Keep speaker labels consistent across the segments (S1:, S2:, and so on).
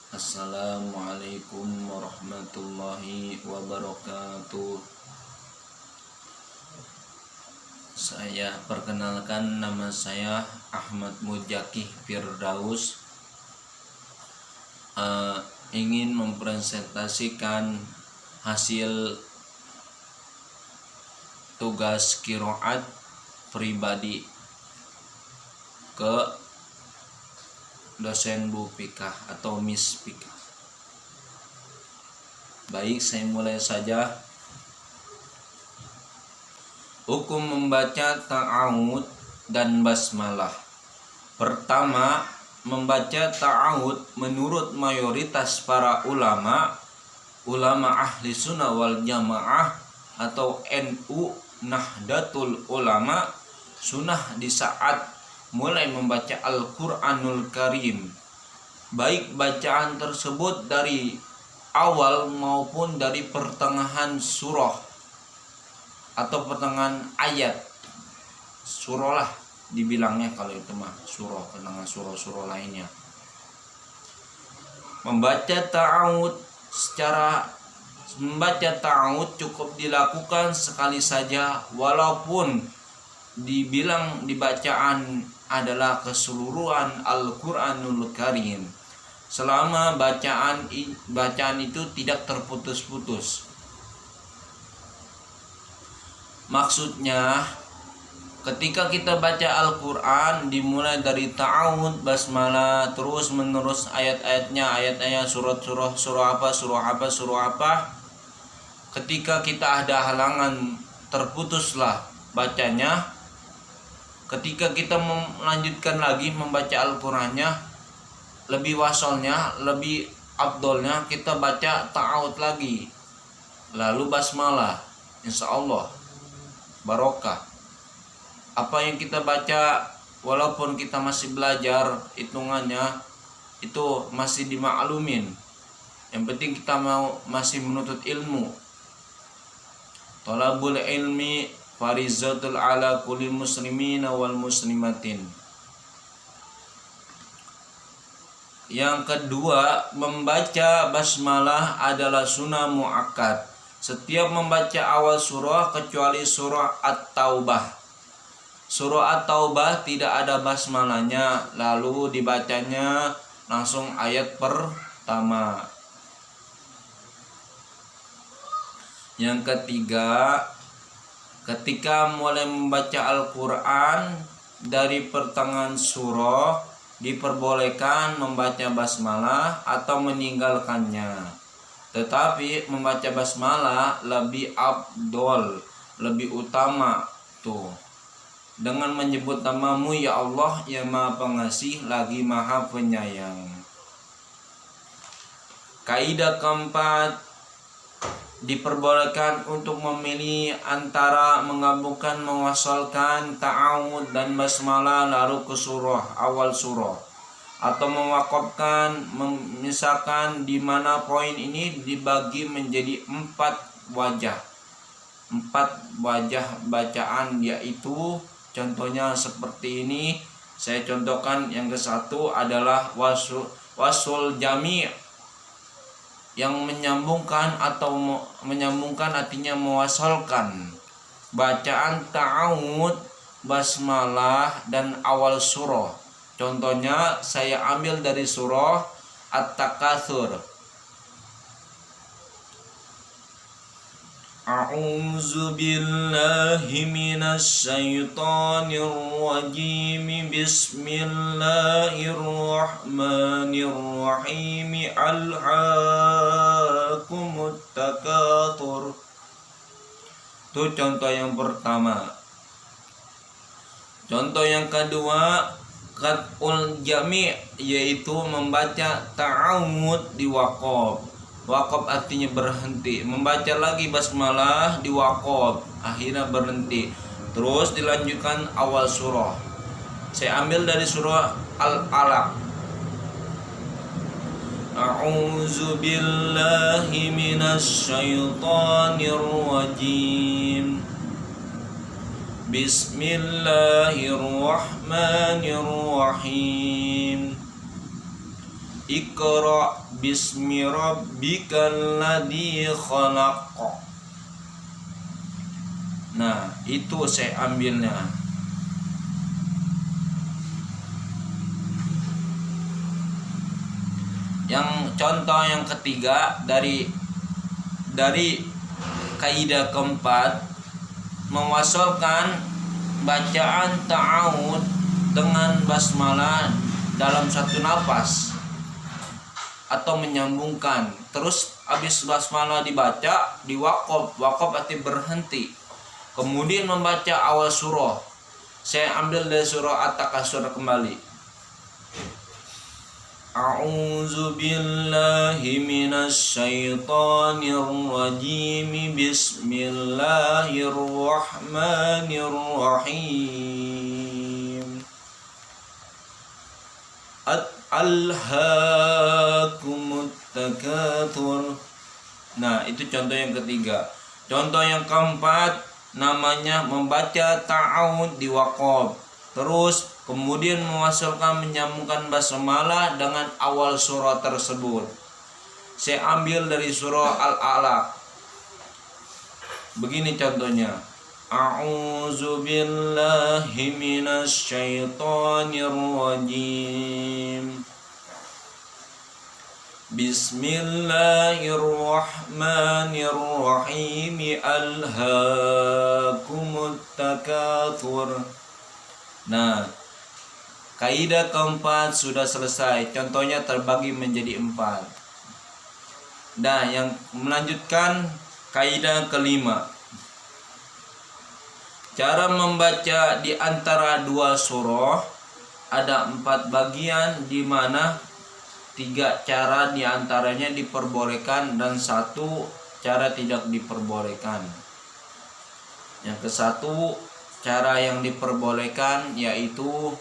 S1: Assalamualaikum warahmatullahi wabarakatuh. Saya perkenalkan, nama saya Ahmad Mujaki Firdaus. Ingin mempresentasikan hasil tugas qiraat pribadi ke dosen Bu Pika atau Miss Pika. Baik, saya mulai saja. Hukum membaca ta'awud dan basmalah. Pertama, membaca ta'awud menurut mayoritas para ulama ahli sunnah wal jamaah atau NU Nahdlatul Ulama, sunnah di saat mulai membaca Al-Quranul Karim, baik bacaan tersebut dari awal maupun dari pertengahan surah atau pertengahan ayat. Surah lah dibilangnya kalau itu mah, surah, pertengahan surah-surah lainnya. Membaca ta'awud cukup dilakukan sekali saja, walaupun dibilang di bacaan adalah keseluruhan Al-Quranul Karim, selama bacaan itu tidak terputus-putus. Maksudnya, ketika kita baca Al-Quran dimulai dari ta'awud, basmalah, terus menerus ayat-ayatnya, surah apa, ketika kita ada halangan terputuslah bacanya. Ketika kita melanjutkan lagi membaca Al-Qurannya, lebih wasolnya, lebih afdolnya kita baca ta'awud lagi, lalu basmalah. Insya Allah barokah. Apa yang kita baca, walaupun kita masih belajar hitungannya, itu masih dimaklumin. Yang penting kita masih menuntut ilmu. Thalabul ilmi farizatul ala kulli muslimin wal muslimatin. Yang kedua, membaca basmalah adalah sunnah muakkad setiap membaca awal surah kecuali surah At-Taubah. Surah At-Taubah tidak ada basmalahnya, lalu dibacanya langsung ayat pertama. Yang ketiga, ketika mulai membaca Al-Quran dari pertengahan surah, diperbolehkan membaca basmalah atau meninggalkannya. Tetapi membaca basmalah lebih afdol, lebih utama tuh, dengan menyebut namamu ya Allah yang Maha Pengasih lagi Maha Penyayang. Kaidah keempat, diperbolehkan untuk memilih antara menggabungkan mewasalkan ta'awud dan basmalah lalu ke awal surah, atau mewakafkan, misalkan di mana poin ini dibagi menjadi empat wajah bacaan, yaitu contohnya seperti ini. Saya contohkan. Yang ke satu adalah wasul jami', yang menyambungkan artinya mewasalkan bacaan ta'awud, basmalah dan awal surah. Contohnya saya ambil dari surah At-Takatsur. A'udzu billahi minasy syaithanir rajim. Bismillahirrahmanirrahim. Alhaakumut takatsur. Itu contoh yang pertama. Contoh yang kedua, qat'ul jami', yaitu membaca ta'awud di waqaf. Waqaf artinya berhenti, membaca lagi basmalah di waqaf, akhirnya berhenti, terus dilanjutkan awal surah. Saya ambil dari surah Al-Alaq. A'udzu billahi minasy syaithanir rajim. Bismillahirrahmanirrahim. Iqra bismi rabbikal ladzi khalaq. Nah, itu saya ambilnya. Yang contoh yang ketiga dari kaidah keempat, mewasalkan bacaan ta'awud dengan basmalah dalam satu nafas atau menyambungkan. Terus habis basmalah dibaca, diwaqaf. Waqaf arti berhenti. Kemudian membaca awal surah. Saya ambil dari surah At-Takasur kembali. A'udzu billahi minasy syaithanir rajim. Bismillahirrahmanirrahim. Alhaakumut takatsur. Nah, itu contoh yang ketiga. Contoh yang keempat namanya membaca ta'awud di waqaf. Terus kemudian mewasalkan menyambungkan basmalah dengan awal surah tersebut. Saya ambil dari surah Al-Alaq. Begini contohnya. A'udzu billahi minasy syaithanir rajim. Bismillahirrahmanirrahim. Alhaakumut takatsur. Nah, kaidah keempat sudah selesai. Contohnya terbagi menjadi 4. Nah, yang melanjutkan kaidah kelima. Cara membaca di antara dua surah ada 4 bagian, di mana 3 cara di antaranya diperbolehkan dan 1 cara tidak diperbolehkan. Yang ke satu, cara yang diperbolehkan yaitu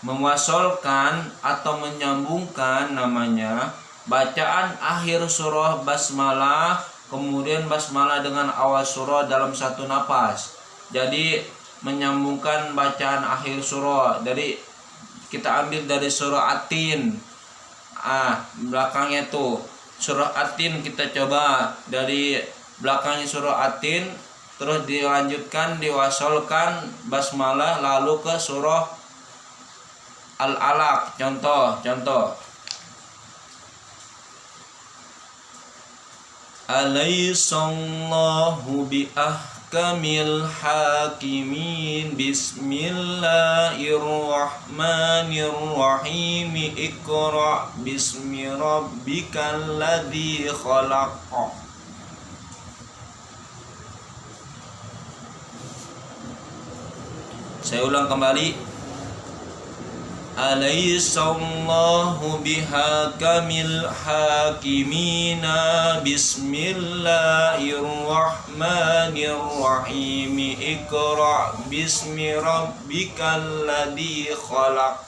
S1: mewasolkan atau menyambungkan namanya bacaan akhir surah basmalah, kemudian basmalah dengan awal surah dalam satu nafas. Jadi menyambungkan bacaan akhir surah. Dari kita ambil dari surah At-Tin. Belakangnya tuh surah At-Tin, kita coba dari belakangnya surah At-Tin. Terus dilanjutkan, diwasolkan basmalah lalu ke surah Al-Alaq. Contoh. Alaihissallahu biahkamil hakimin. Bismillahirrahmanirrahim. Iqra bismi rabbikal ladzi khalaq. Saya ulang kembali. Alaihissallahu bihakamil hakimina. Bismillahirrahmanirrahim. Iqra bismi rabbikal ladzi khalaq.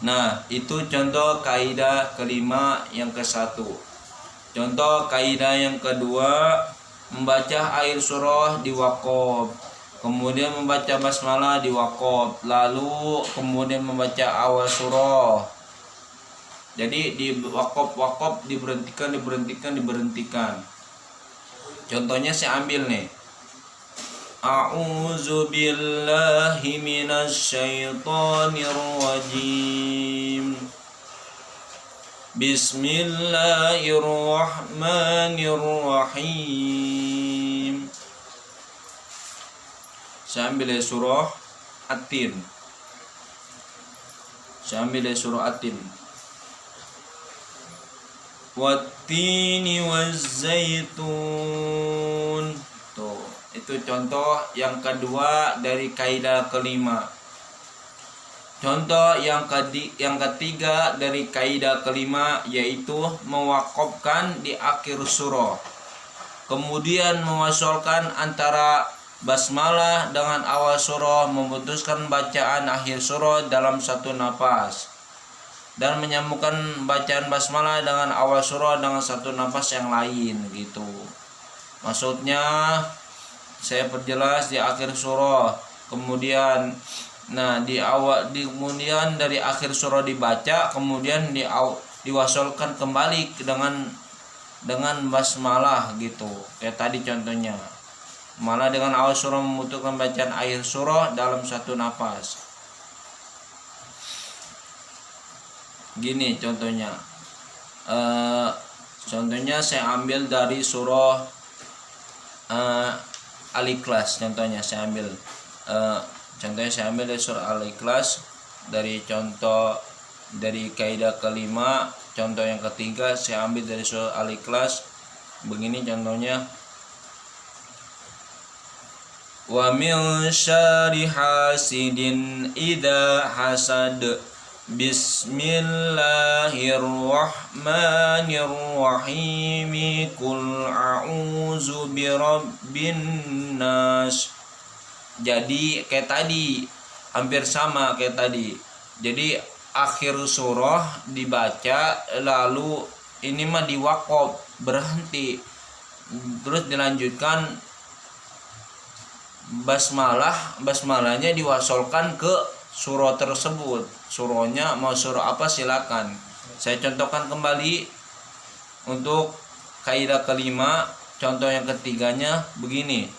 S1: Nah, itu contoh kaidah kelima yang ke-1. Contoh kaidah yang kedua, membaca akhir surah di waqaf. Kemudian membaca basmalah di waqaf, lalu kemudian membaca awal surah. Jadi di waqaf diberhentikan. Contohnya saya ambil nih. A'udzu billahi minasy syaithanir rajim. Bismillahirrahmanirrahim. Saya ambil dari surah At-Tin. Wattini wazzaitun. Tuh, itu contoh yang kedua dari kaidah kelima. Contoh yang ketiga dari kaidah kelima yaitu mewakafkan di akhir surah. Kemudian mewasolkan antara basmalah dengan awal surah, memutuskan bacaan akhir surah dalam satu nafas, dan menyambungkan bacaan basmalah dengan awal surah dengan satu nafas yang lain gitu. Maksudnya saya perjelas di akhir surah, kemudian Nah, kemudian dari akhir surah dibaca, kemudian diwasolkan kembali dengan basmalah gitu. Kayak tadi contohnya. Malah dengan awal surah membutuhkan bacaan akhir surah dalam satu nafas. Gini contohnya. Contohnya saya ambil dari surah Al-Ikhlas. Contohnya saya ambil dari surah Al-Ikhlas, dari kaidah kelima, contoh yang ketiga saya ambil dari surah Al-Ikhlas. Begini contohnya. Wa min syarri hasidin idza hasad. Bismillahirrahmanirrahim. Qul a'udzu birabbin nas. Jadi kayak tadi, hampir sama kayak tadi. Jadi akhir surah dibaca, lalu ini mah diwaqaf, berhenti, terus dilanjutkan basmalahnya diwasolkan ke surah tersebut. Surahnya mau surah apa silakan. Saya contohkan kembali untuk kaidah kelima. Contoh yang ketiganya begini.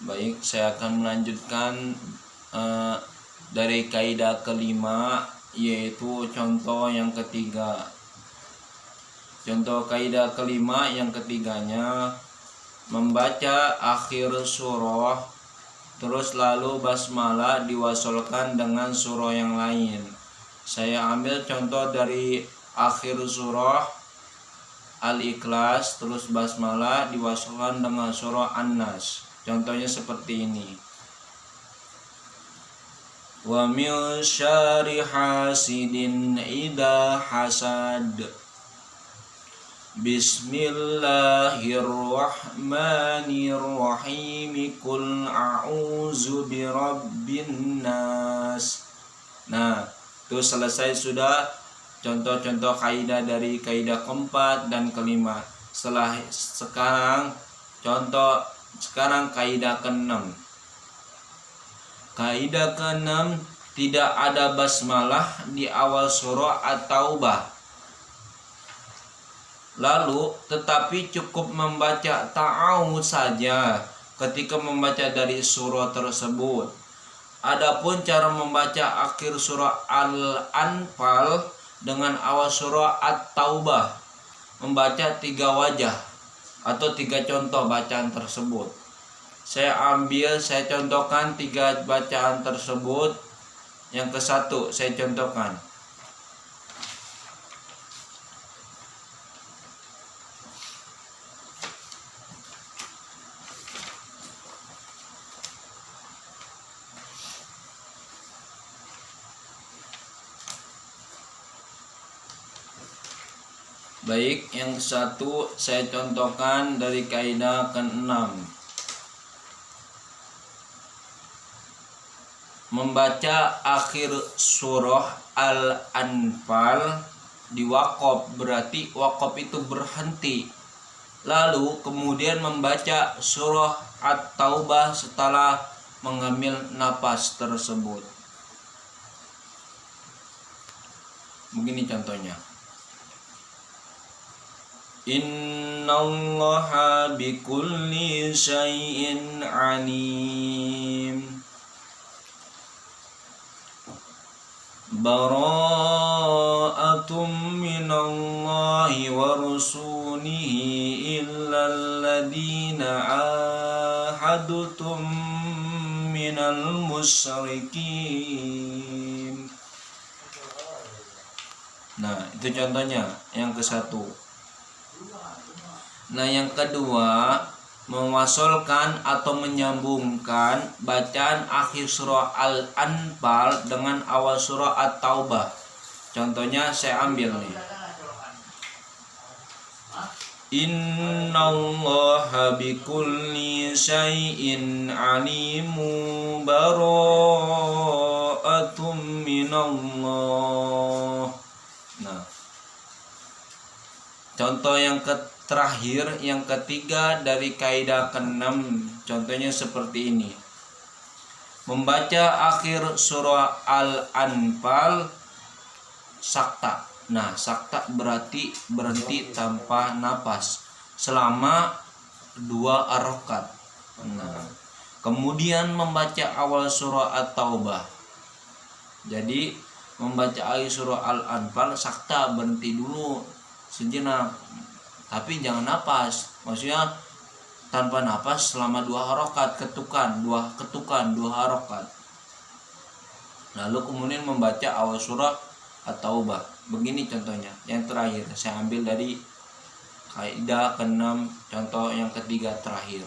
S1: Baik, saya akan melanjutkan dari kaidah kelima, yaitu contoh yang ketiga. Contoh kaidah kelima yang ketiganya, membaca akhir surah terus lalu basmalah diwasolkan dengan surah yang lain. Saya ambil contoh dari akhir surah Al-Ikhlas, terus basmalah diwasolkan dengan surah An-Nas. Contohnya seperti ini. Wa min syarri hasidin idza hasad. Bismillahirrahmanirrahim. Qul a'udzu birabbin nas. Nah, itu selesai sudah contoh-contoh kaidah dari kaidah keempat dan kelima. Sekarang kaidah keenam. Kaidah keenam, tidak ada basmalah di awal surah At-Taubah. Lalu tetapi cukup membaca ta'awudz saja ketika membaca dari surah tersebut. Adapun cara membaca akhir surah Al-Anfal dengan awal surah At-Taubah, membaca 3 wajah atau 3 contoh bacaan tersebut. Saya contohkan 3 bacaan tersebut. Yang ke-1 saya contohkan. Baik, yang ke-1 saya contohkan dari kaidah ke-6. Membaca akhir surah Al-Anfal diwaqaf, berarti waqaf itu berhenti. Lalu kemudian membaca surah At-Taubah setelah mengambil napas tersebut. Begini contohnya. Innallaha bikulli syai'in alim. Bara'atum minallahi wa rasulihi illal ladina ahadtum minal musyrikin. Nah, itu contohnya yang ke-1. Nah, yang kedua, mewasolkan atau menyambungkan bacaan akhir surah Al-Anfal dengan awal surah At-Taubah. Contohnya saya ambil nih. Innallaha bikulli syai'in alimu bara'atum minallah. Nah, contoh yang terakhir, yang ketiga dari kaidah ke-6, contohnya seperti ini. membaca akhir surah Al-Anfal sakta. Nah, sakta berarti berhenti tanpa napas selama 2 rakaat. Nah, kemudian membaca awal surah At-Taubah. Jadi membaca akhir surah Al-Anfal sakta, berhenti dulu sejenak, tapi jangan napas. Maksudnya tanpa napas selama 2 rakaat, ketukan 2 rakaat. Lalu kemudian membaca awal surah At-Taubah. Begini contohnya. Yang terakhir saya ambil dari kaidah ke-6, contoh yang ketiga terakhir.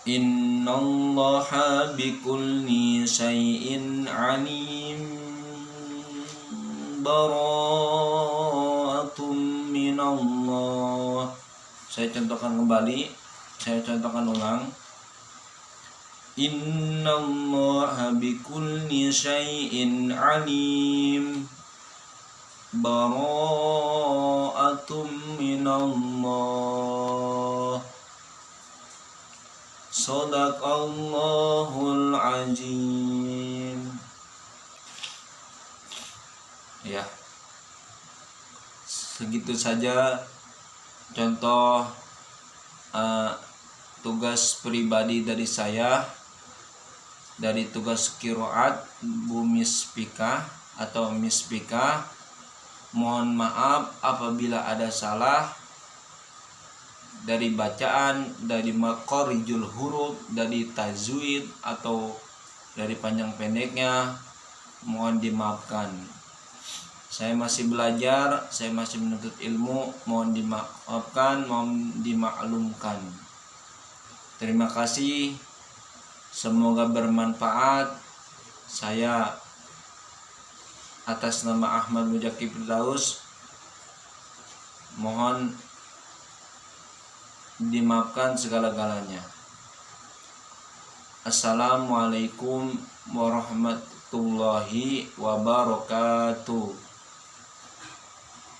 S1: Innallaha bikulli syai'in alim bara'atum minallah. Saya contohkan kembali, saya contohkan ulang. Innallaha bikulli syai'in alim bara'atum minallah. Shadaqallahul azim. Ya, segitu saja contoh tugas pribadi dari saya, dari tugas qiraat Bu Mispika atau Mispika. Mohon maaf apabila ada salah dari bacaan, dari makhorijul huruf, dari tajwid atau dari panjang pendeknya, mohon dimaafkan. Saya masih belajar, saya masih menuntut ilmu, mohon dimaafkan, mohon dimaklumkan. Terima kasih, semoga bermanfaat. Saya atas nama Ahmad Muzaki Firdaus mohon dimaafkan segala-galanya. Assalamualaikum warahmatullahi wabarakatuh.